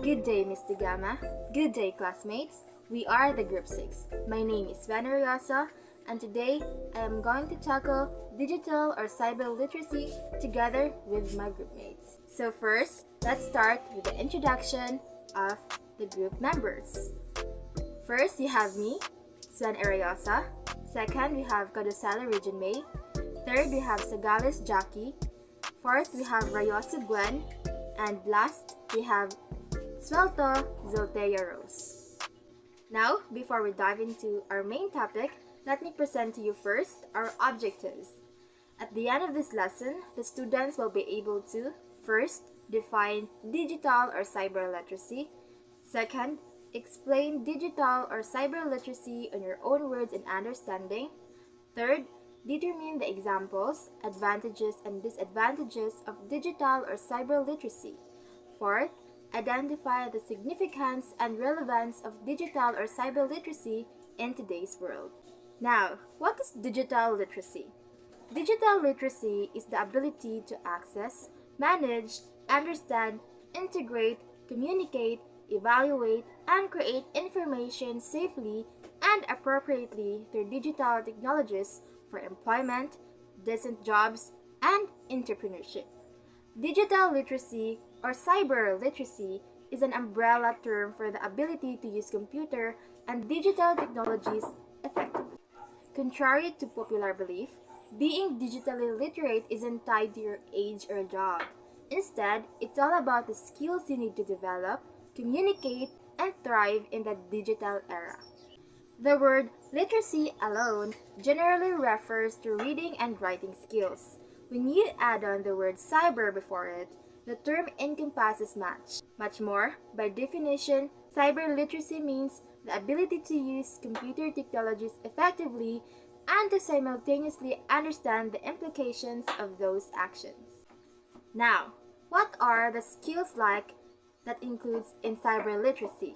Good day, Mr. Gama. Good day, classmates. We are the Group 6. My name is Van Ariosa, and today I am going to tackle digital or cyber literacy together with my group mates. So first, let's start with the introduction of the group members. First, you have me, Sven Ariosa. Second, we have Kadosala Region May. Third, we have Sagales Jackie. Fourth, we have Rayoso Gwen. And last, we have Swelto Zoltea Rose. Now, before we dive into our main topic, let me present to you first our objectives. At the end of this lesson, the students will be able to first, define digital or cyber literacy. Second, explain digital or cyber literacy in your own words and understanding. Third, determine the examples, advantages, and disadvantages of digital or cyber literacy. Fourth, identify the significance and relevance of digital or cyber literacy in today's world. Now, what is digital literacy? Digital literacy is the ability to access, manage, understand, integrate, communicate, evaluate, and create information safely and appropriately through digital technologies for employment, decent jobs, and entrepreneurship. Digital literacy or cyber literacy is an umbrella term for the ability to use computer and digital technologies effectively. Contrary to popular belief, being digitally literate isn't tied to your age or job. Instead, it's all about the skills you need to develop, communicate, and thrive in the digital era. The word literacy alone generally refers to reading and writing skills. When you add on the word cyber before it, the term encompasses much more. By definition, cyber literacy means the ability to use computer technologies effectively and to simultaneously understand the implications of those actions. Now, what are the skills like that includes in cyber literacy?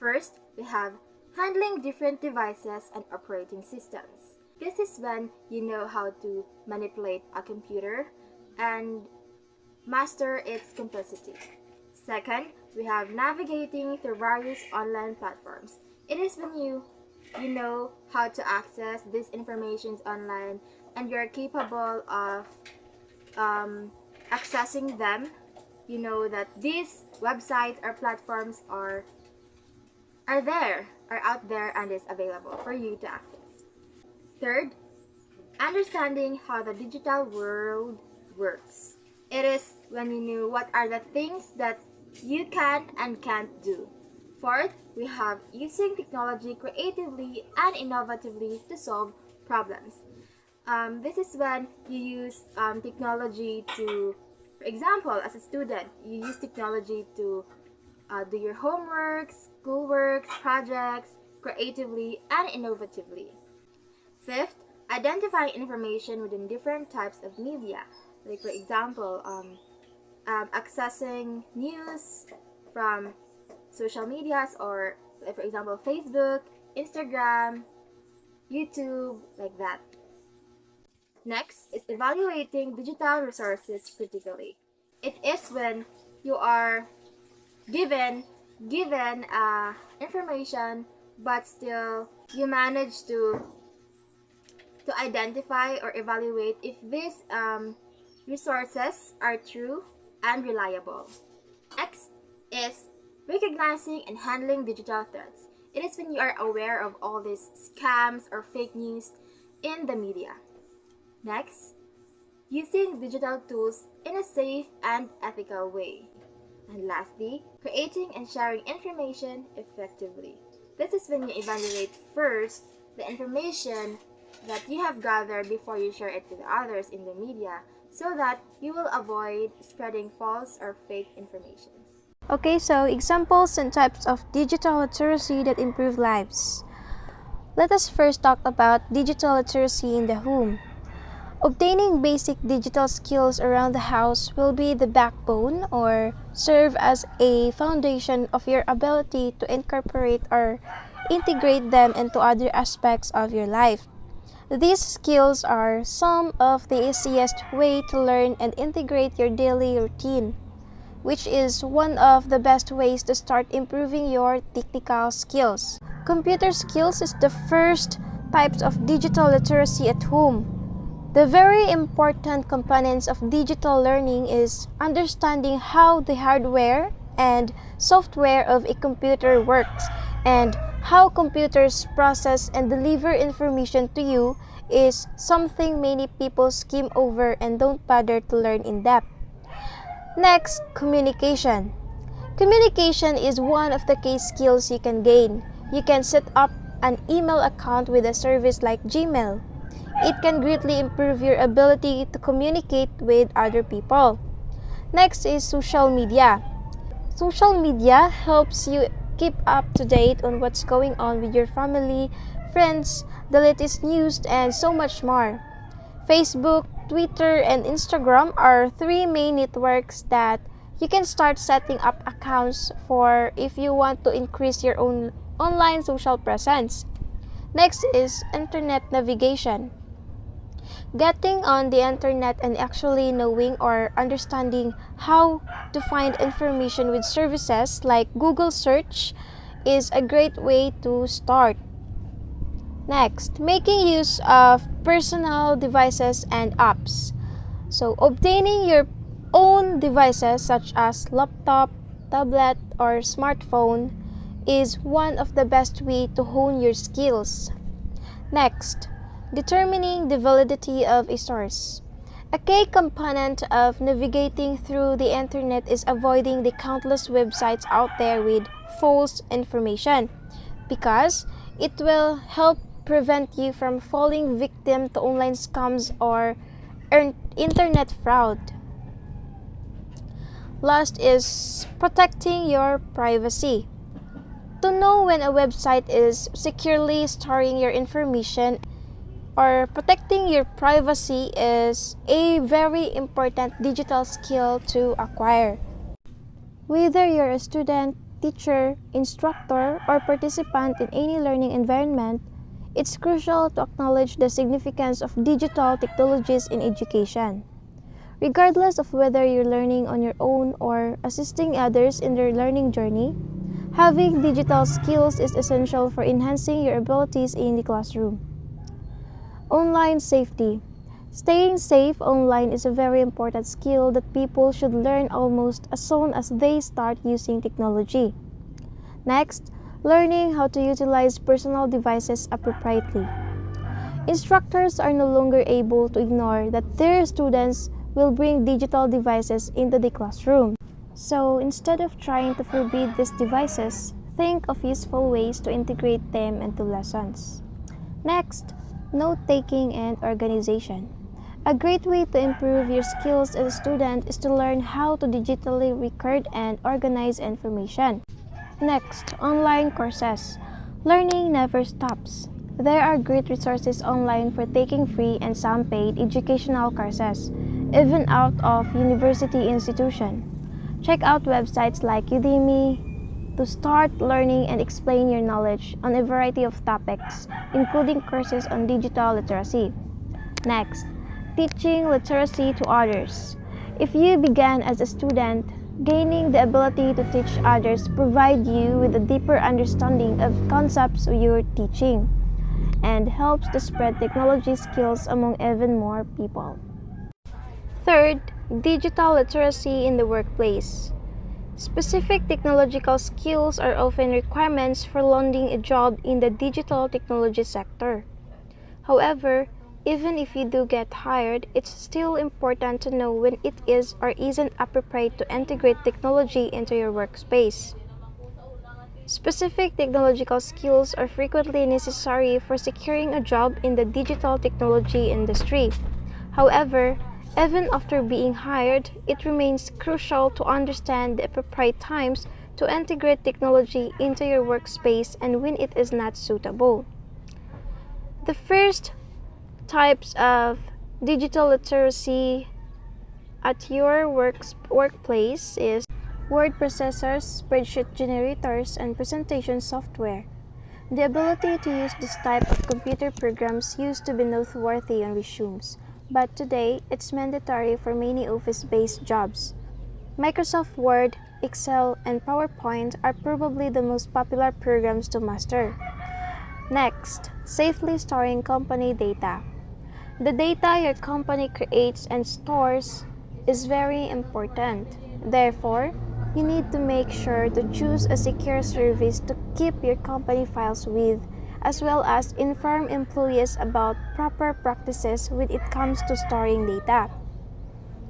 First, we have handling different devices and operating systems. This is when you know how to manipulate a computer and master its complexity. Second, we have navigating through various online platforms. It is when you know how to access these informations online and you're capable of accessing them. You know that these websites or platforms are out there and is available for you to access. Third, understanding how the digital world works. It is when you know what are the things that you can and can't do. Fourth, we have using technology creatively and innovatively to solve problems. This is when you use technology to, for example, as a student, you use technology to do your homeworks, schoolworks, projects creatively and innovatively. Fifth, identify information within different types of media. Like for example, accessing news from social medias or like for example Facebook, Instagram, YouTube, like that. Next is evaluating digital resources critically. It is when you are given information but still you manage to identify or evaluate if these resources are true and reliable. Next is recognizing and handling digital threats. It is when you are aware of all these scams or fake news in the media. Next, using digital tools in a safe and ethical way. And lastly, creating and sharing information effectively. This is when you evaluate first the information that you have gathered before you share it with others in the media so that you will avoid spreading false or fake information. Okay, so examples and types of digital literacy that improve lives. Let us first talk about digital literacy in the home. Obtaining basic digital skills around the house will be the backbone or serve as a foundation of your ability to incorporate or integrate them into other aspects of your life. These skills are some of the easiest way to learn and integrate your daily routine. which is one of the best ways to start improving your technical skills. Computer skills is the first types of digital literacy at home. The very important components of digital learning is understanding how the hardware and software of a computer works and how computers process and deliver information to you is something many people skim over and don't bother to learn in depth. Next, communication. Communication is one of the key skills you can gain. You can set up an email account with a service like Gmail. It can greatly improve your ability to communicate with other people. Next is social media. Social media helps you keep up to date on what's going on with your family, friends, the latest news, and so much more. Facebook, Twitter, and Instagram are three main networks that you can start setting up accounts for if you want to increase your own online social presence. Next is internet navigation. Getting on the internet and actually knowing or understanding how to find information with services like Google search is a great way to start. Next, making use of personal devices and apps. So, obtaining your own devices such as laptop, tablet, or smartphone is one of the best way to hone your skills. Next, determining the validity of a source. A key component of navigating through the internet is avoiding the countless websites out there with false information because it will help prevent you from falling victim to online scams or internet fraud. Last is protecting your privacy. To know when a website is securely storing your information or protecting your privacy is a very important digital skill to acquire. Whether you're a student, teacher, instructor, or participant in any learning environment, it's crucial to acknowledge the significance of digital technologies in education. Regardless of whether you're learning on your own or assisting others in their learning journey, having digital skills is essential for enhancing your abilities in the classroom. Online safety. Staying safe online is a very important skill that people should learn almost as soon as they start using technology. Next, learning how to utilize personal devices appropriately. Instructors are no longer able to ignore that their students will bring digital devices into the classroom. So instead of trying to forbid these devices, think of useful ways to integrate them into lessons. Next, note-taking and organization. A great way to improve your skills as a student is to learn how to digitally record and organize information. Next, online courses. Learning never stops. There are great resources online for taking free and some paid educational courses, even out of university institution. Check out websites like Udemy to start learning and explain your knowledge on a variety of topics, including courses on digital literacy. Next, teaching literacy to others. If you began as a student, gaining the ability to teach others provide you with a deeper understanding of concepts you're teaching and helps to spread technology skills among even more people. Third, digital literacy in the workplace. Specific technological skills are often requirements for landing a job in the digital technology sector. However, even if you do get hired, it's still important to know when it is or isn't appropriate to integrate technology into your workspace. Specific technological skills are frequently necessary for securing a job in the digital technology industry. However, even after being hired, it remains crucial to understand the appropriate times to integrate technology into your workspace and when it is not suitable. The first types of digital literacy at your workplace is word processors, spreadsheet generators, and presentation software. The ability to use this type of computer programs used to be noteworthy on resumes, but today it's mandatory for many office-based jobs. Microsoft Word, Excel, and PowerPoint are probably the most popular programs to master. Next, safely storing company data. The data your company creates and stores is very important. Therefore, you need to make sure to choose a secure service to keep your company files with, as well as inform employees about proper practices when it comes to storing data.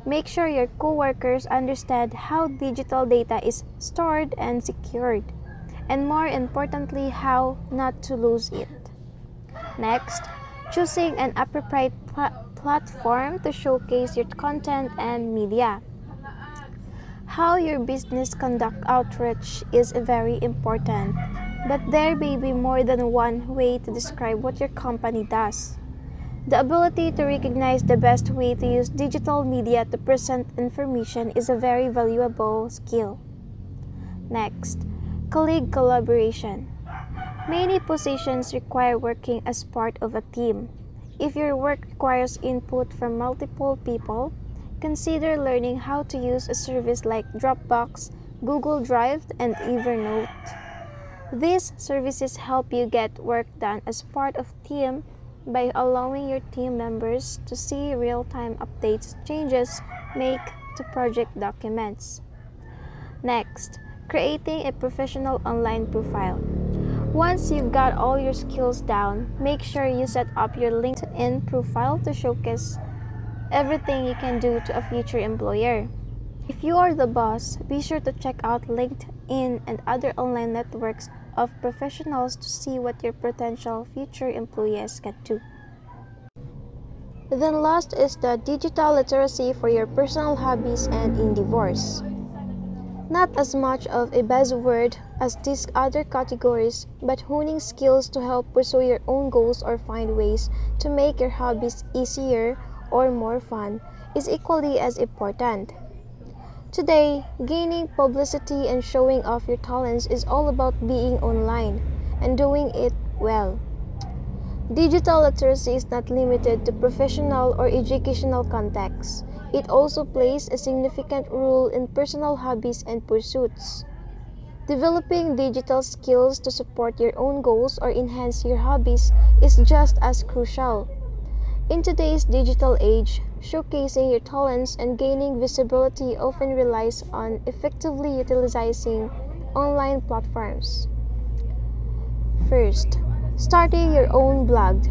Make sure your coworkers understand how digital data is stored and secured, and more importantly, how not to lose it. Next, choosing an appropriate platform to showcase your content and media. How your business conduct outreach is very important, but there may be more than one way to describe what your company does. The ability to recognize the best way to use digital media to present information is a very valuable skill. Next, colleague collaboration. Many positions require working as part of a team. If your work requires input from multiple people, consider learning how to use a service like Dropbox, Google Drive, and Evernote. These services help you get work done as part of a team by allowing your team members to see real-time updates changes make to project documents. Next, creating a professional online profile. Once you've got all your skills down, make sure you set up your LinkedIn profile to showcase everything you can do to a future employer. If you are the boss, be sure to check out LinkedIn and other online networks of professionals to see what your potential future employees can do. Then last is the digital literacy for your personal hobbies and endeavors. Not as much of a buzzword as these other categories, but honing skills to help pursue your own goals or find ways to make your hobbies easier or more fun is equally as important. Today, gaining publicity and showing off your talents is all about being online and doing it well. Digital literacy is not limited to professional or educational contexts. It also plays a significant role in personal hobbies and pursuits. Developing digital skills to support your own goals or enhance your hobbies is just as crucial. In today's digital age, showcasing your talents and gaining visibility often relies on effectively utilizing online platforms. First, starting your own blog.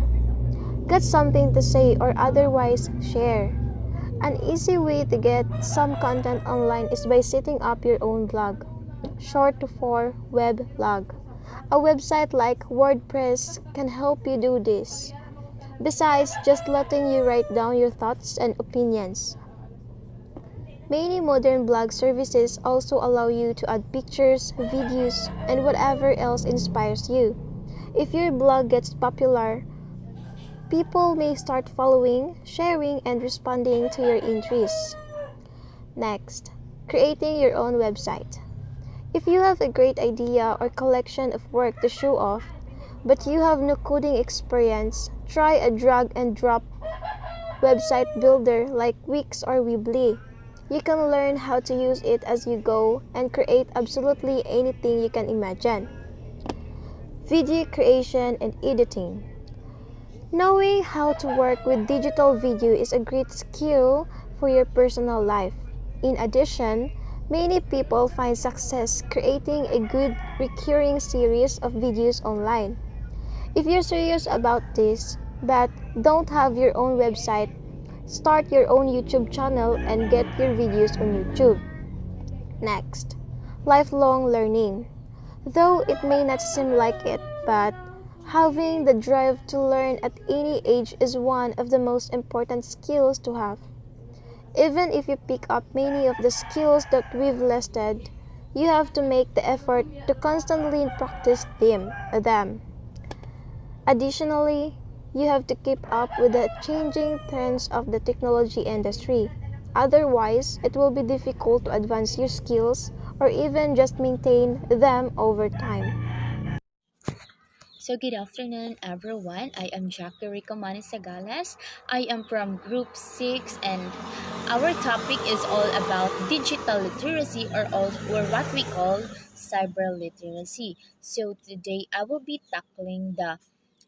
Got something to say or otherwise share. An easy way to get some content online is by setting up your own blog, short for weblog. A website like WordPress can help you do this. Besides just letting you write down your thoughts and opinions. Many modern blog services also allow you to add pictures, videos, and whatever else inspires you. If your blog gets popular, people may start following, sharing, and responding to your interests. Next, creating your own website. If you have a great idea or collection of work to show off, but you have no coding experience, try a drag and drop website builder like Wix or Weebly. You can learn how to use it as you go and create absolutely anything you can imagine. Video creation and editing. Knowing how to work with digital video is a great skill for your personal life. In addition, many people find success creating a good recurring series of videos online. If you're serious about this, but don't have your own website, start your own YouTube channel and get your videos on YouTube. Next, lifelong learning. Though it may not seem like it, but having the drive to learn at any age is one of the most important skills to have. Even if you pick up many of the skills that we've listed, you have to make the effort to constantly practice them. Additionally, you have to keep up with the changing trends of the technology industry. Otherwise, it will be difficult to advance your skills or even just maintain them over time. So good afternoon everyone. I am Jackie Ricomani Sagales. I am from Group 6 and our topic is all about digital literacy or what we call cyber literacy. So today I will be tackling the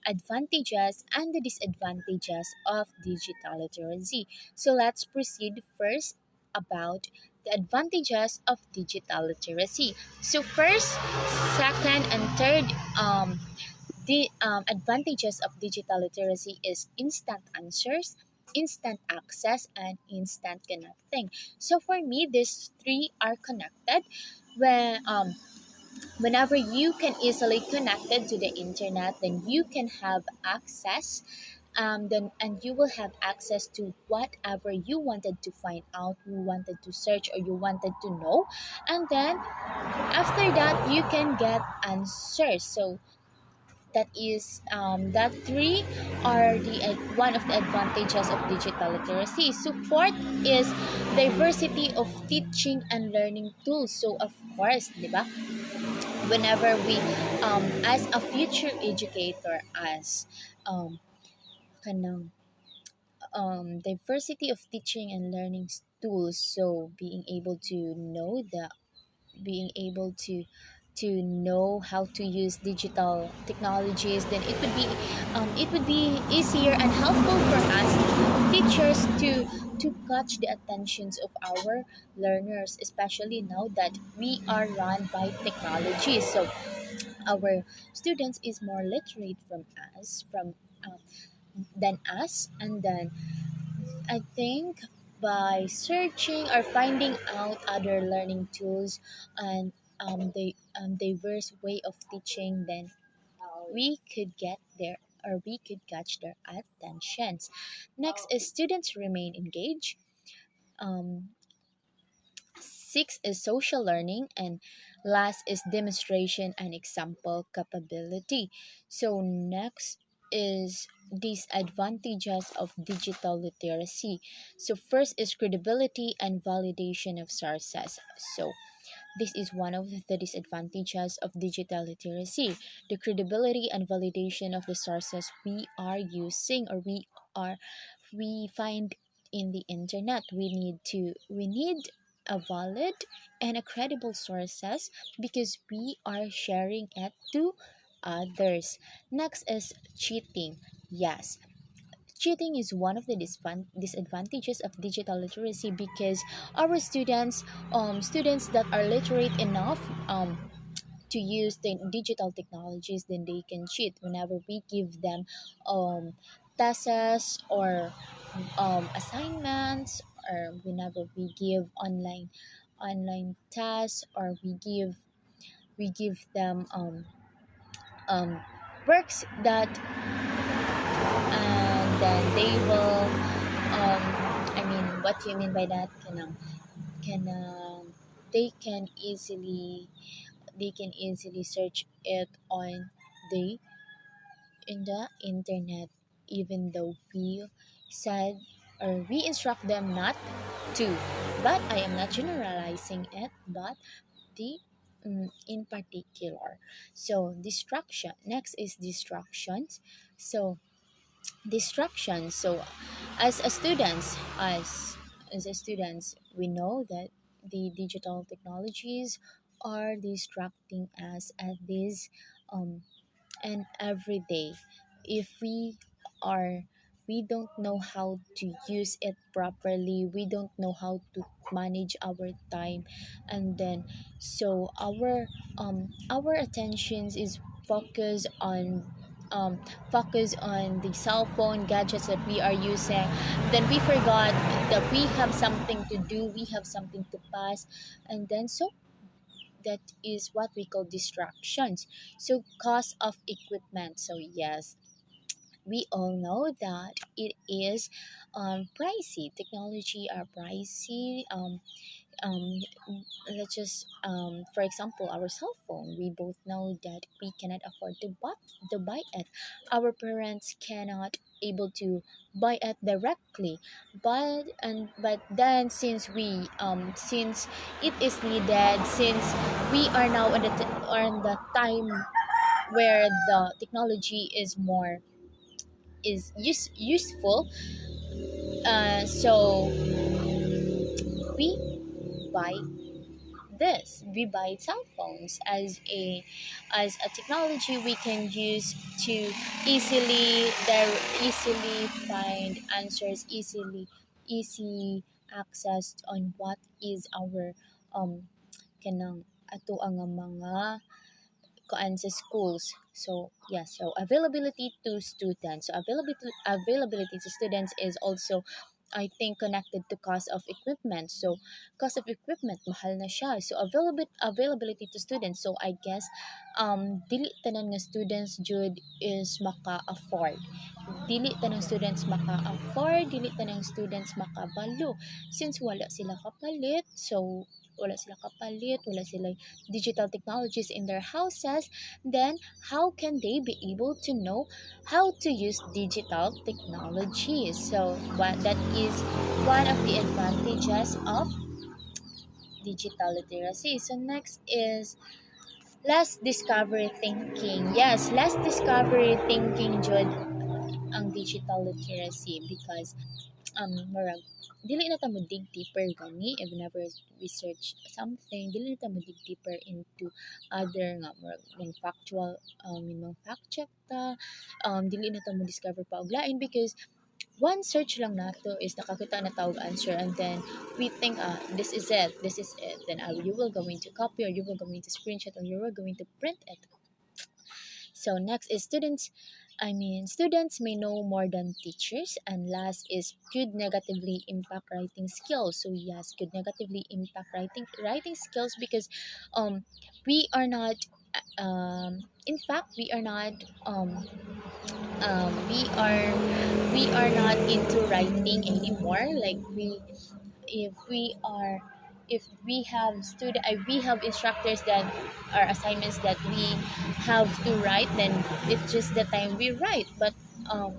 advantages and the disadvantages of digital literacy. So let's proceed first about the advantages of digital literacy. So first, second, and third the advantages of digital literacy is instant answers, instant access, and instant connecting. So for me, these three are connected. When whenever you can easily connected to the internet, then you can have access. Then and you will have access to whatever you wanted to find out, you wanted to search, or you wanted to know, and then after that you can get answers. So that three are the one of the advantages of digital literacy. So fourth is diversity of teaching and learning tools. So of course, di ba, whenever we as a future educator, as kanang diversity of teaching and learning tools, so being able to know how to use digital technologies, then it would be easier and helpful for us teachers to catch the attentions of our learners, especially now that we are run by technology. So our students is more literate um, than us, and then I think by searching or finding out other learning tools and the diverse way of teaching, then we could get there or we could catch their attentions. Next is students remain engaged. Um, Six is social learning, and last is demonstration and example capability. So next is disadvantages of digital literacy. So first is credibility and validation of sources. So this is one of the disadvantages of digital literacy. The credibility and validation of the sources we are using or we find in the internet. We need a valid and a credible sources because we are sharing it to others. Next is cheating. Yes, cheating is one of the disadvantages of digital literacy because our students that are literate enough to use the digital technologies, then they can cheat whenever we give them um, tests or assignments, or whenever we give online tests, or we give them um, works that, and then they will I mean, what do you mean by that? Can they can easily search it on the in the internet, even though we said or we instruct them not to. But I am not generalizing it, but the in particular. So distraction. Next is distractions. So distractions. So as a students, we know that the digital technologies are distracting us at this um and every day. If are we don't know how to use it properly, we don't know how to manage our time, and then so our attentions is focused on um the cell phone gadgets that we are using, then we forgot that we have something to do, we have something to pass, and then so that is what we call distractions. So cost of equipment. So yes, we all know that it is pricey. Technology are pricey. Um, let's just for example, our cell phone. We both know that we cannot afford to buy it. Our parents cannot able to buy it directly, but then since it is needed, since we are now on the time where the technology is more useful. So we buy we buy cell phones as a technology we can use to easily find answers, easy access on what is our kanang ato ang mga kuan sa schools. So yeah, so availability to students. So availability to students is also, I think, connected to cost of equipment. So cost of equipment mahal na siya. So availability to students. So I guess dili tanan nga students jud is maka-afford. Dili tanang students maka-afford, dili tanang students makabalo since wala sila kapalit, wala sila digital technologies in their houses. Then how can they be able to know how to use digital technology? So what that is one of the advantages of digital literacy. So next is less discovery thinking. Yes, less discovery thinking jud ang digital literacy because murag dili na ta mo dig deeper gani if whenever we search something, dili na ta mo dig deeper into other nga murag yung factual yung fact check ta, dili na ta mo discover pa og lain because one search lang nato is nakakita na tawag answer, and then we think this is it, then you will going to copy, or you will going to screenshot, or you will going to print it. So next is students may know more than teachers, and last is could negatively impact writing skills. So yes, could negatively impact writing skills because we are not in fact we are not um, we are we are not into writing anymore. Like if we are if we have instructors that are assignments that we have to write, then it's just the time um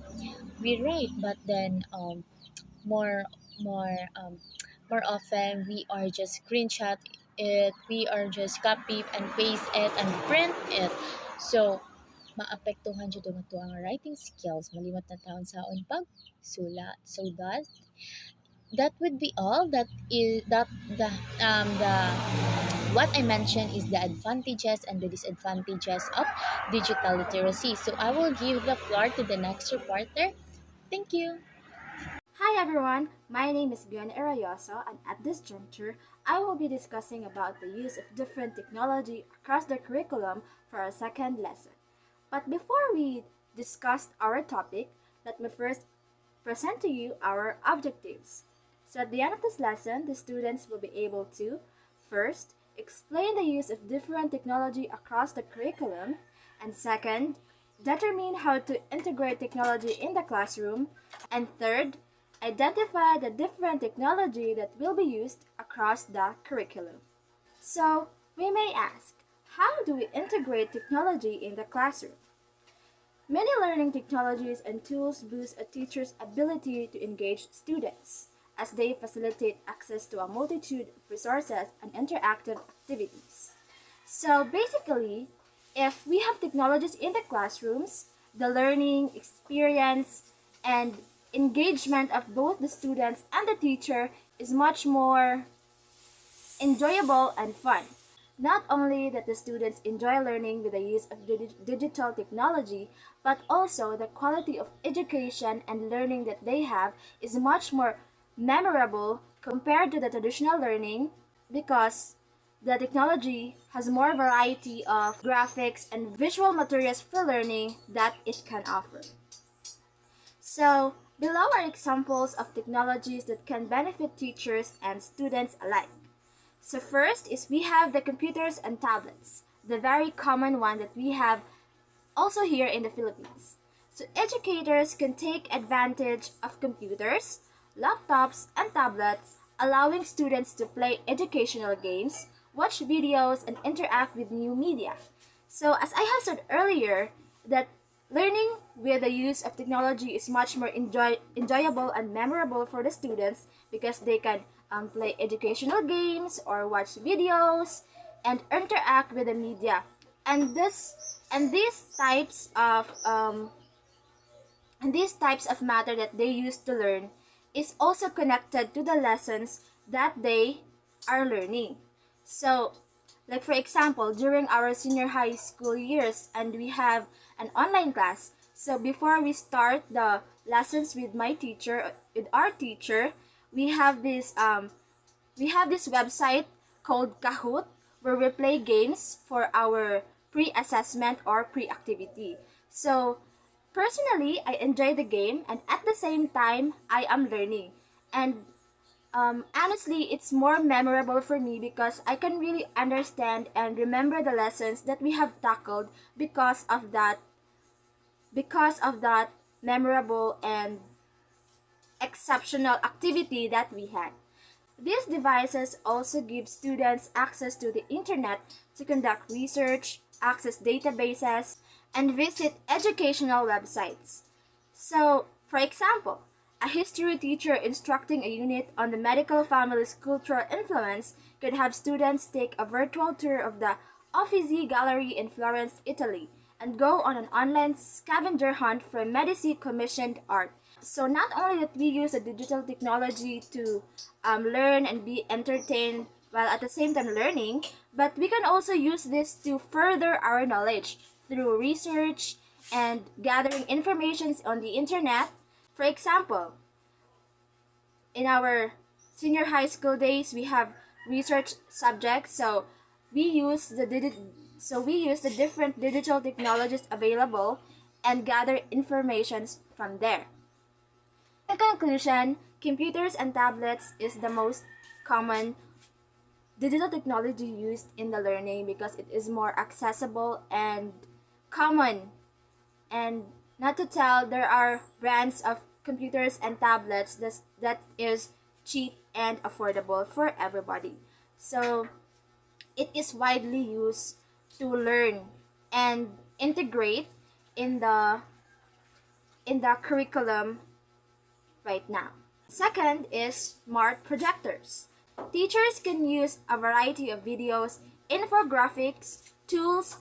we write, but then more more more often we are just screenshot it, we are just copy and paste it and print it. So maapektuhan jud ang ato ang writing skills, malimot na taon sa pagsulat. So that would be all. That is that the what I mentioned is the advantages and the disadvantages of digital literacy. So I will give the floor to the next reporter. Thank you. Hi everyone, my name is Bion Arayoso, and at this juncture, I will be discussing about the use of different technology across the curriculum for our second lesson. But before we discuss our topic, let me first present to you our objectives. So at the end of this lesson, the students will be able to first explain the use of different technology across the curriculum, and second, determine how to integrate technology in the classroom, and third, identify the different technology that will be used across the curriculum. So, we may ask, how do we integrate technology in the classroom? Many learning technologies and tools boost a teacher's ability to engage students as they facilitate access to a multitude of resources and interactive activities. So basically, if we have technologies in the classrooms, the learning experience and engagement of both the students and the teacher is much more enjoyable and fun. Not only that the students enjoy learning with the use of digital technology, but also the quality of education and learning that they have is much more memorable compared to the traditional learning because the technology has more variety of graphics and visual materials for learning that it can offer. So, below are examples of technologies that can benefit teachers and students alike. So first is we have the computers and tablets, the very common one that we have also here in the Philippines. So educators can take advantage of computers, laptops, and tablets, allowing students to play educational games, watch videos, and interact with new media. So as I have said earlier, that learning with the use of technology is much more enjoyable and memorable for the students because they can play educational games or watch videos and interact with the media And this and these types of matter that they use to learn is also connected to the lessons that they are learning. So, like for example, during our senior high school years and we have an online class. So before we start the lessons with our teacher, we have this website called Kahoot where we play games for our pre-assessment or pre-activity. So personally, I enjoy the game and at the same time, I am learning. And honestly, it's more memorable for me because I can really understand and remember the lessons that we have tackled because of that memorable and exceptional activity that we had. These devices also give students access to the internet to conduct research, access databases, and visit educational websites. So, for example, a history teacher instructing a unit on the medical family's cultural influence could have students take a virtual tour of the Uffizi Gallery in Florence, Italy, and go on an online scavenger hunt for Medici commissioned art. So not only that we use the digital technology to learn and be entertained while at the same time learning, but we can also use this to further our knowledge through research and gathering information on the internet. For example, in our senior high school days, we have research subjects, so we use the different digital technologies available and gather informations from there. In conclusion, computers and tablets is the most common digital technology used in the learning because it is more accessible and common. And not to tell, there are brands of computers and tablets that is cheap and affordable for everybody. So it is widely used to learn and integrate in the curriculum right now. Second is smart projectors. Teachers can use a variety of videos, infographics, tools,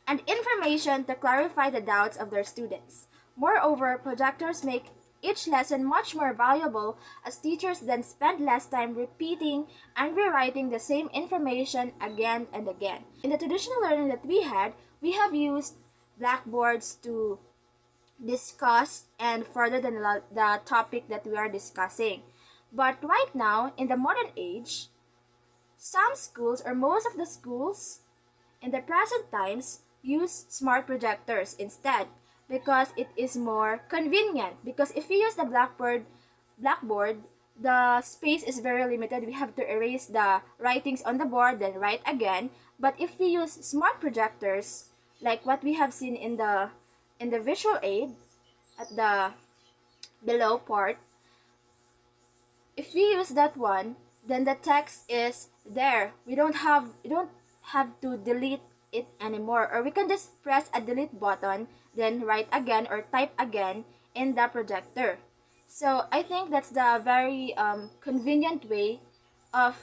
and information to clarify the doubts of their students. Moreover, projectors make each lesson much more valuable as teachers then spend less time repeating and rewriting the same information again and again. In the traditional learning that we have used blackboards to discuss and further the topic that we are discussing. But right now, in the modern age, some schools or most of the schools in the present times use smart projectors instead because it is more convenient. Because if we use the blackboard, the space is very limited. We have to erase the writings on the board, then write again. But if we use smart projectors, like what we have seen in the visual aid at the below part, if we use that one, then the text is there. We don't have to delete it anymore, or we can just press a delete button, then write again or type again in the projector. So I think that's the very convenient way of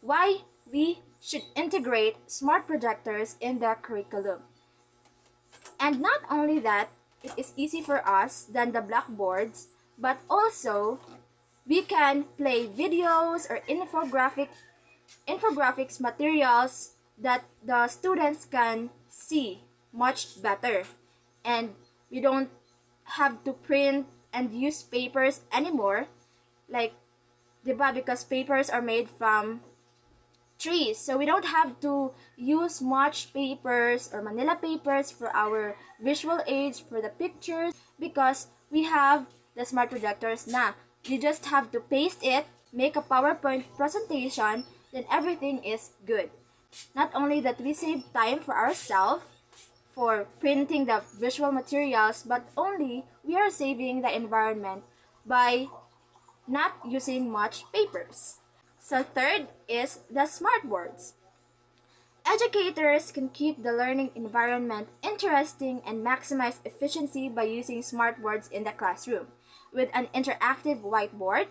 why we should integrate smart projectors in the curriculum. And not only that, it is easy for us than the blackboards, but also we can play videos or infographics materials that the students can see much better. And we don't have to print and use papers anymore, like, diba, because papers are made from trees. So we don't have to use much papers or manila papers for our visual aids for the pictures because we have the smart projectors na. You just have to paste it, make a PowerPoint presentation, then everything is good. Not only that we save time for ourselves for printing the visual materials, but only we are saving the environment by not using much papers. So third is the smart boards. Educators can keep the learning environment interesting and maximize efficiency by using smart boards in the classroom. With an interactive whiteboard,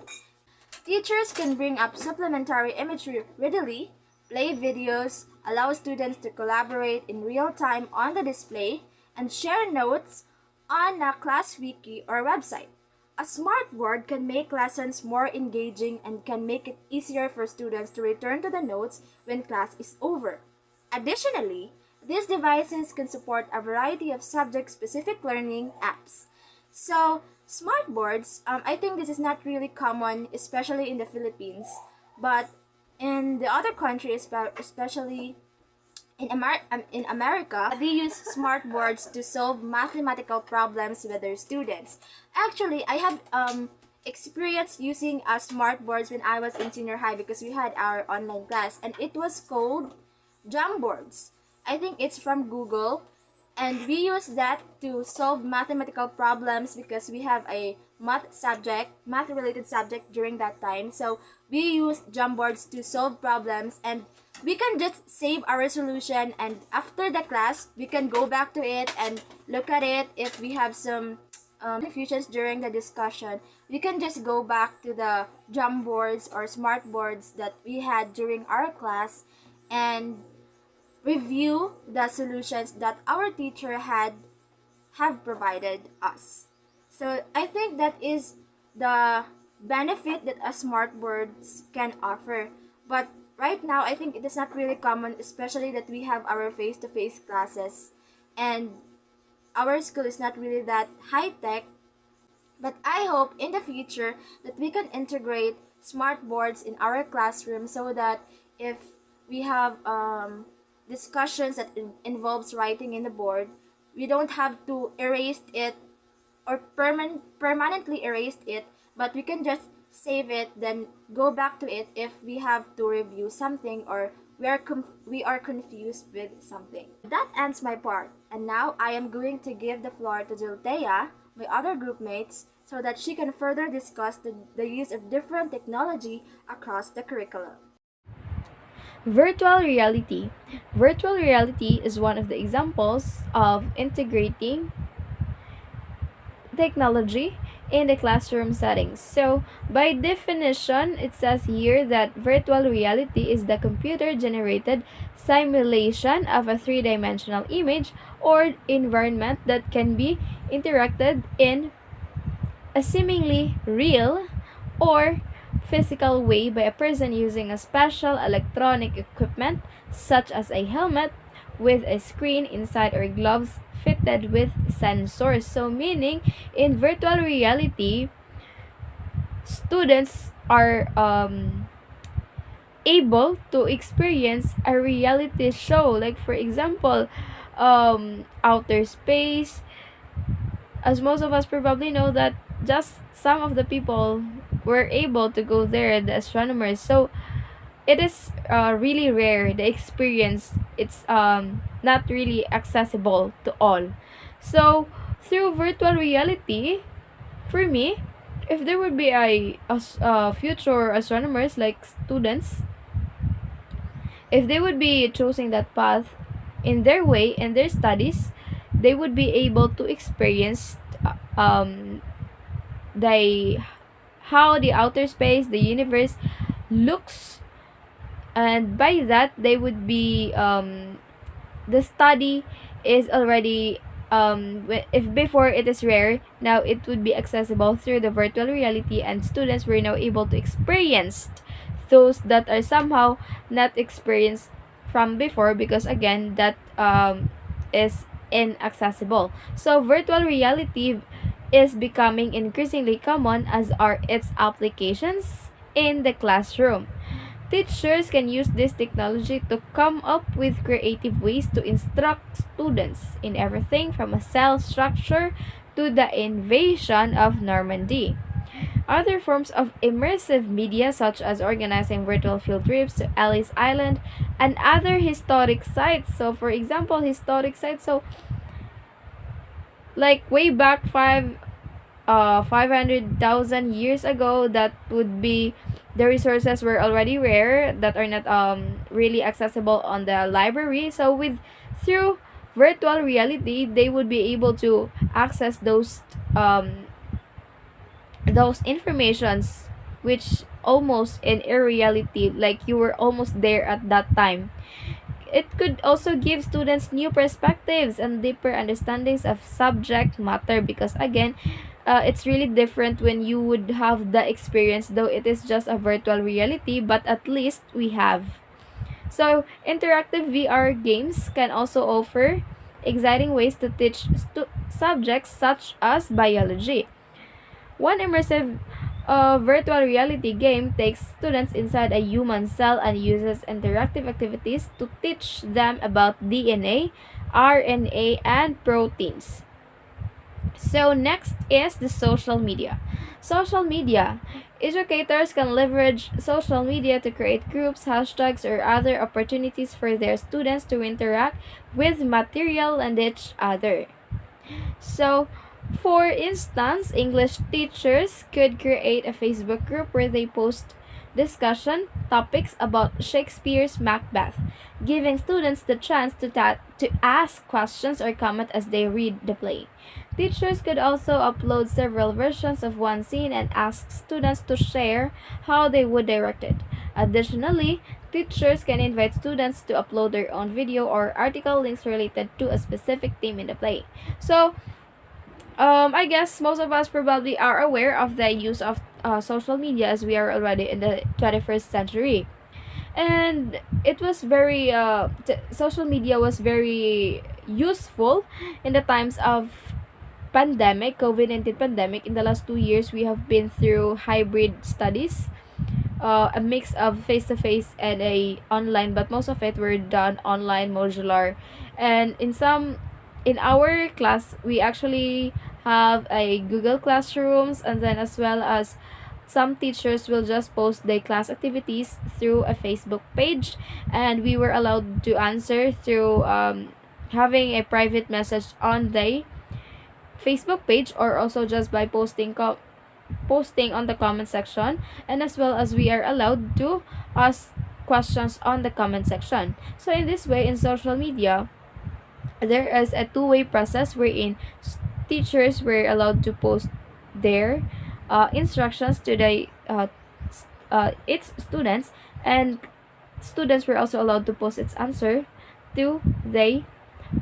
teachers can bring up supplementary imagery readily, play videos, allow students to collaborate in real time on the display, and share notes on a class wiki or website. A smart board can make lessons more engaging and can make it easier for students to return to the notes when class is over. Additionally, these devices can support a variety of subject-specific learning apps. So, smart boards, I think this is not really common, especially in the Philippines, but in the other countries, especially in America, they use smart boards to solve mathematical problems with their students. Actually, I have experience using smart boards when I was in senior high because we had our online class and it was called Jamboards. I think it's from Google, and we use that to solve mathematical problems because we have a math related subject during that time. So we use Jamboards to solve problems, and we can just save our solution, and after the class we can go back to it and look at it. If we have some confusions during the discussion, we can just go back to the Jamboards or smart boards that we had during our class and review the solutions that our teacher have provided us. So I think that is the benefit that a smart boards can offer. But right now I think it is not really common, especially that we have our face-to-face classes and our school is not really that high tech. But I hope in the future that we can integrate smart boards in our classroom so that if we have discussions that involves writing in the board, we don't have to erase it or permanently erase it, but we can just save it, then go back to it if we have to review something or we are confused with something. That ends my part, and now I am going to give the floor to Jiltea, my other group mates, so that she can further discuss the use of different technology across the curriculum. Virtual reality. Virtual reality is one of the examples of integrating technology in the classroom settings. So, by definition, it says here that virtual reality is the computer generated simulation of a three-dimensional image or environment that can be interacted in a seemingly real or physical way by a person using a special electronic equipment such as a helmet with a screen inside or gloves fitted with sensors. So meaning in virtual reality, students are able to experience a reality show, like for example outer space, as most of us probably know that just some of the people were able to go there, the astronomers. So it is really rare, the experience. It's not really accessible to all. So through virtual reality, for me, if there would be a future astronomers like students, if they would be choosing that path in their way in their studies, they would be able to experience the how the outer space, the universe looks, and by that they would be the study is already if before it is rare, now it would be accessible through the virtual reality, and students were now able to experience those that are somehow not experienced from before, because again that is inaccessible. So virtual reality is becoming increasingly common as are its applications in the classroom. Teachers can use this technology to come up with creative ways to instruct students in everything from a cell structure to the invasion of Normandy. Other forms of immersive media, such as organizing virtual field trips to Ellis Island and other historic sites. So, for example, historic sites. So, like way back 500,000 years ago, that would be the resources were already rare, that are not really accessible on the library. So with through virtual reality, they would be able to access those informations which almost in reality, like you were almost there at that time. It could also give students new perspectives and deeper understandings of subject matter, because again, it's really different when you would have the experience, though it is just a virtual reality, but at least we have. So, interactive VR games can also offer exciting ways to teach subjects such as biology. One immersive virtual reality game takes students inside a human cell and uses interactive activities to teach them about DNA, RNA, and proteins. So next is the social media. Social media. Educators can leverage social media to create groups, hashtags, or other opportunities for their students to interact with material and each other. So, for instance, English teachers could create a Facebook group where they post discussion topics about Shakespeare's Macbeth, giving students the chance to ask questions or comment as they read the play. Teachers could also upload several versions of one scene and ask students to share how they would direct it. Additionally, teachers can invite students to upload their own video or article links related to a specific theme in the play. So, I guess most of us probably are aware of the use of social media, as we are already in the 21st century. And it was very, social media was very useful in the times of pandemic, COVID-19 pandemic. In the last 2 years, we have been through hybrid studies, a mix of face-to-face and a online, but most of it were done online, modular. And in our class, we actually have a Google Classrooms, and then as well as some teachers will just post their class activities through a Facebook page, and we were allowed to answer through having a private message on the Facebook page, or also just by posting on the comment section, and as well as we are allowed to ask questions on the comment section. So in this way, in social media, there is a two-way process wherein teachers were allowed to post their instructions to the its students, and students were also allowed to post its answer to the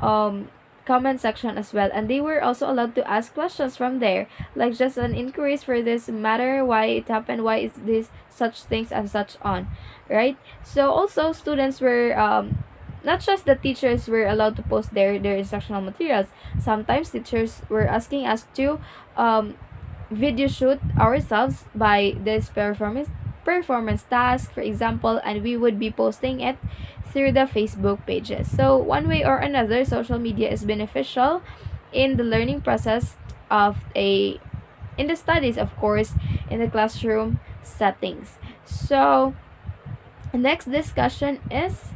um, comment section as well, and they were also allowed to ask questions from there, like just an inquiries for this matter, why it happened, why is this such things and such on, right? So also students were not just the teachers were allowed to post their instructional materials. Sometimes teachers were asking us to video shoot ourselves by this performance task, for example, and we would be posting it through the Facebook pages. So one way or another, social media is beneficial in the learning process of in the studies, of course, in the classroom settings. So next discussion is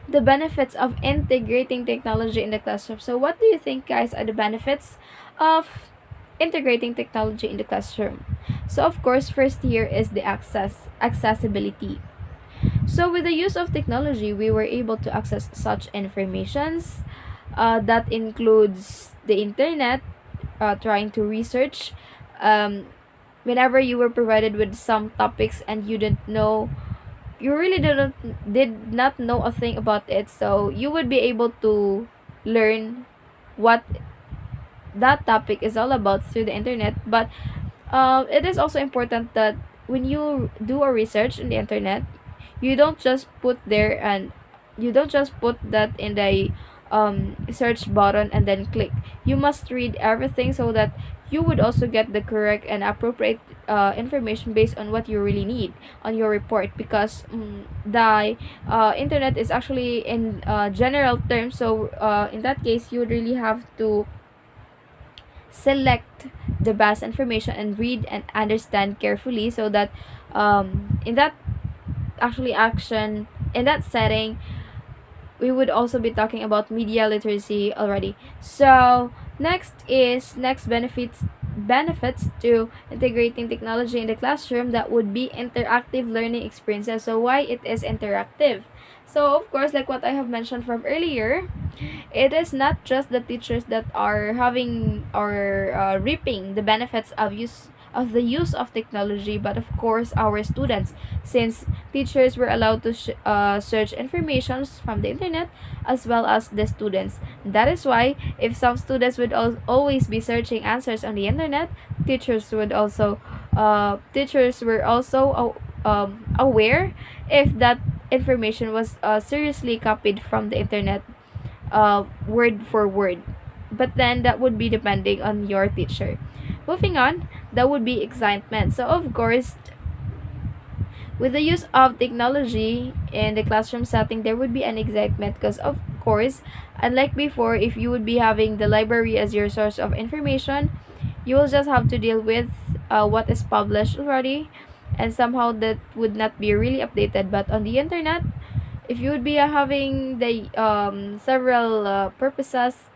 the benefits of integrating technology in the classroom. So what do you think, guys, are the benefits of integrating technology in the classroom? So of course, first here is the accessibility. So with the use of technology, we were able to access such informations that includes the internet, trying to research whenever you were provided with some topics and you really did not know a thing about it, so you would be able to learn what that topic is all about through the internet. But it is also important that when you do a research in the internet, you don't just put there and you don't just put that in the search button and then click. You must read everything so that you would also get the correct and appropriate information based on what you really need on your report, because the internet is actually in general terms. So in that case, you would really have to select the best information and read and understand carefully, so that in that in that setting, we would also be talking about media literacy already. So next benefits to integrating technology in the classroom, that would be interactive learning experiences. So why it is interactive? So of course, like what I have mentioned from earlier, it is not just the teachers that are having or reaping the benefits of the use of technology, but of course our students, since teachers were allowed to search information from the internet as well as the students. That is why if some students would always be searching answers on the internet, teachers were also aware if that information was seriously copied from the internet, word for word. But then that would be depending on your teacher. Moving on, that would be excitement. So of course, with the use of technology in the classroom setting, there would be an excitement because, of course, unlike before, if you would be having the library as your source of information, you will just have to deal with what is published already, and somehow that would not be really updated. But on the internet, if you would be having the several purposes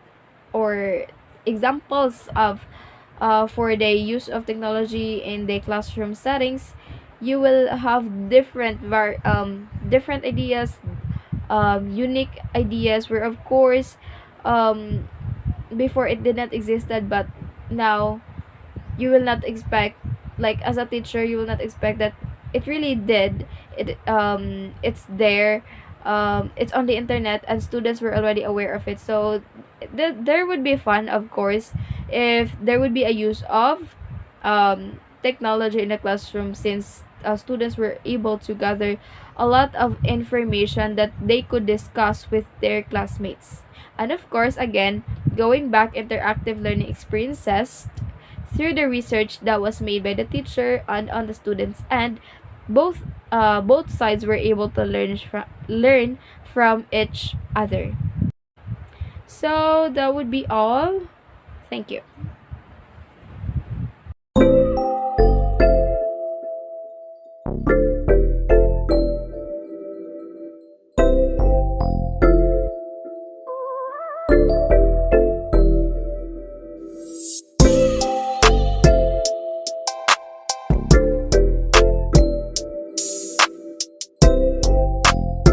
or examples of for the use of technology in the classroom settings, you will have different ideas, unique ideas, where of course, um, before it did not existed, but now you will not expect, like as a teacher, you will not expect that it really did it's there, it's on the internet and students were already aware of it. So there would be fun, of course, if there would be a use of technology in the classroom, since students were able to gather a lot of information that they could discuss with their classmates. And of course, again, going back, interactive learning experiences through the research that was made by the teacher and on the students, and both sides were able to learn from each other. So that would be all. Thank you.